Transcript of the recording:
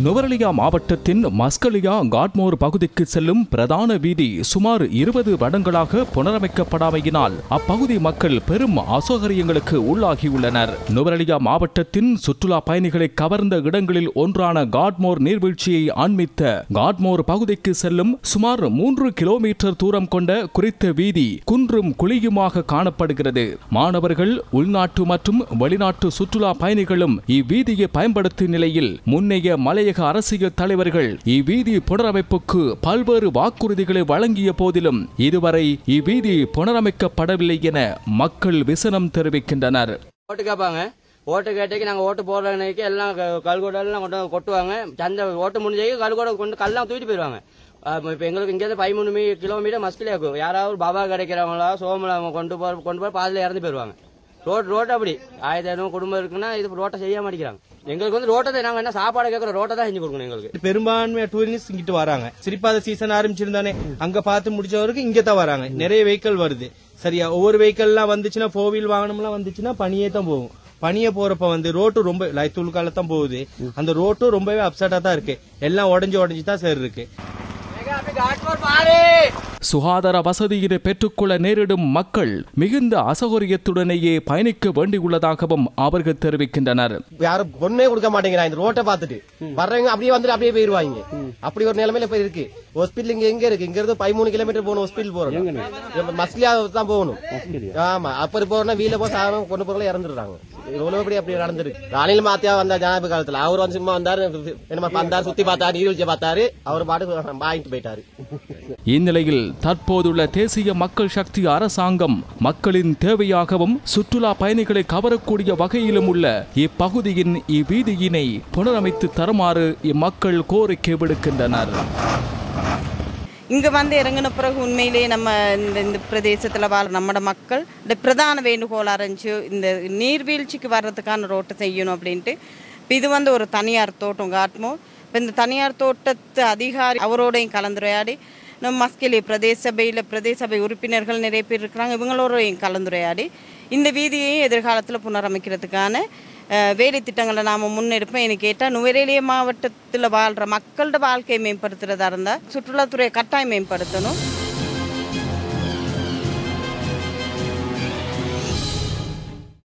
நுவரெலியா மாவட்டத்தின் மஸ்கலியா காட்மோர் பகுதிக்கு செல்லும் பிரதான வீதி சுமார் 20 வருடங்களாக புனரமைக்கப்படாமையினால் அப்பகுதி மக்கள் பெரும் அசௌகரியங்களுக்கு உள்ளாகியுள்ளனர். நுவரெலியா மாவட்டத்தின் சுற்றுலா பயணிகளை கவர்ந்த இடங்களில் ஒன்றான காட்மோர் நீர்வீழ்ச்சியை அண்மித்த காட்மோர் பகுதிக்கு செல்லும் சுமார் 3 கிலோமீட்டர் தூரம் கொண்ட குறித்த வீதி குன்றும் குழியுமாக காணப்படுகிறது. மாணவர்கள், உள்நாட்டு மற்றும் வெளிநாட்டு சுற்றுலா பயணிகளும் இவ்வீதியை பயன்படுத்தும் நிலையில் முன்னைய மலையக அரசியல் தலைவர்கள் இவ்வீதி புனரமைப்புக்கு பல்வேறு வாக்குறுதிகளை வழங்கிய போதிலும் இதுவரை இவ்வீதி புனரமைக்கப்படவில்லை என மக்கள் விசனம் தெரிவிக்கின்றனர். ஓட்டு கேட்பாங்க, ஓட்டு கேட்டேக்கு நாங்கள் ஓட்டு போடுறதுக்கு எல்லாம் கல்கோடெல்லாம் கொண்டு கொட்டுவாங்க. சந்தை ஓட்டு முடிஞ்சு கல்கோட கொண்டு கல்லாம் தூக்கிட்டு போயிடுவாங்க. இப்போ எங்களுக்கு இங்கேருந்து 13 கிலோமீட்டர் மஸ்கிலியாக்கும். யாராவது பாபா கிடைக்கிறவங்களா சோமலா கொண்டு போய் பாதியில் இறந்து போயிடுவாங்க. ரோட்டு அப்படி 1500 குடும்பம் இருக்குன்னா இது ரோட்டை செய்ய மாட்டேங்கிறாங்க. எங்களுக்கு வந்து ரோட்டை நாங்க என்ன சாப்பாடு கேட்கற ரோட்டை தான் செஞ்சு கொடுக்கணும். எங்களுக்கு பெரும்பான்மையா டூரிஸ்ட் இங்கிட்டு வராங்க. சிரிப்பாத சீசன் ஆரம்பிச்சிருந்தானே அங்க பார்த்து முடிச்சவருக்கு இங்க தான் வராங்க. நிறைய வெஹிக்கிள் வருது. சரியா, ஒவ்வொரு வெஹிக்கிள் எல்லாம் வந்துச்சுன்னா 4 வீல் வாகனம் எல்லாம் வந்துச்சுன்னா பனியே தான் போகும். பனிய போறப்ப வந்து ரோட்டு ரொம்ப லைத்தூள் தான் போகுது. அந்த ரோட்டும் ரொம்பவே அப்செட்டா தான் இருக்கு. எல்லாம் உடஞ்சு தான் சேர் இருக்கு. சுகாதார வசதியினை பெற்றுக்கொள்ள நேரிடும் மக்கள் மிகுந்த அசௌகரியத்துடனேயே பயணிக்க வேண்டியுள்ளதாகவும் அவர்கள் தெரிவிக்கின்றனர். யாரும் பொண்ணே கொடுக்க மாட்டேங்கிறாங்க. இந்த ரோட்டை பார்த்துட்டு வர்றவங்க அப்படியே வந்துட்டு அப்படியே போயிருவாங்க. அப்படி ஒரு நிலைமையில போய் இருக்கு. ஹாஸ்பிட்டல் எங்க இருக்கு? இங்க இருந்து 13 கிலோமீட்டர் போகணும். ஹாஸ்பிட்டல் போறோம், மஸ்லியா தான் போகணும். ஆமா, அப்படி போறோம்னா வீல போய் சாதனம் கொண்டு போறவங்க இறந்துடுறாங்க. அப்படி நடந்திருக்கு. ராணில மாத்தியா வந்தா ஜனாதிபதி காலத்துல அவர் வந்து சும்மா வந்தாரு, என்ன வந்தாரு, சுத்தி பார்த்தாரு, நீர்வீழ்ச்சியை பார்த்தாரு, அவர் பாட்டு வாங்கிட்டு போயிட்டாரு. இந்நிலையில் தற்போதுள்ள தேசிய மக்கள் சக்தி அரசாங்கம் மக்களின் தேவையாகவும் சுற்றுலா பயணிகளை கவரக்கூடிய வகையிலும் உள்ள இப்பகுதியின் இவ்வீதியினை புனரமைத்து தருமாறு இம்மக்கள் கோரிக்கை விடுக்கின்றனர். இங்கே வந்து இறங்கின பிறகு உண்மையிலேயே நம்ம இந்த பிரதேசத்தில் வாழ நம்மட மக்கள் இந்த பிரதான வேண்டுகோள் அரைஞ்சு இந்த நீர்வீழ்ச்சிக்கு வர்றதுக்கான ரோட்டை செய்யணும் அப்படின்ட்டு. இப்போ இது வந்து ஒரு தனியார் தோட்டம் காட்டுமோ. இப்போ இந்த தனியார் தோட்டத்து அதிகாரி அவரோடையும் கலந்துரையாடி நம்ம மஸ்கெலி பிரதேச சபை உறுப்பினர்கள் நிறைய பேர் இருக்கிறாங்க. இவங்களோடையும் கலந்துரையாடி இந்த வீதியையும் எதிர்காலத்தில் புனரமைக்கிறதுக்கான வேலை திட்டங்களை நாம் முன்னெடுப்போம். எனக்கு கேட்டால் நுவரெலியா மாவட்டத்தில் வாழ்கிற மக்களோட வாழ்க்கையை மேம்படுத்துறதா இருந்தால் சுற்றுலாத்துறையை கட்டாயம் மேம்படுத்தணும்.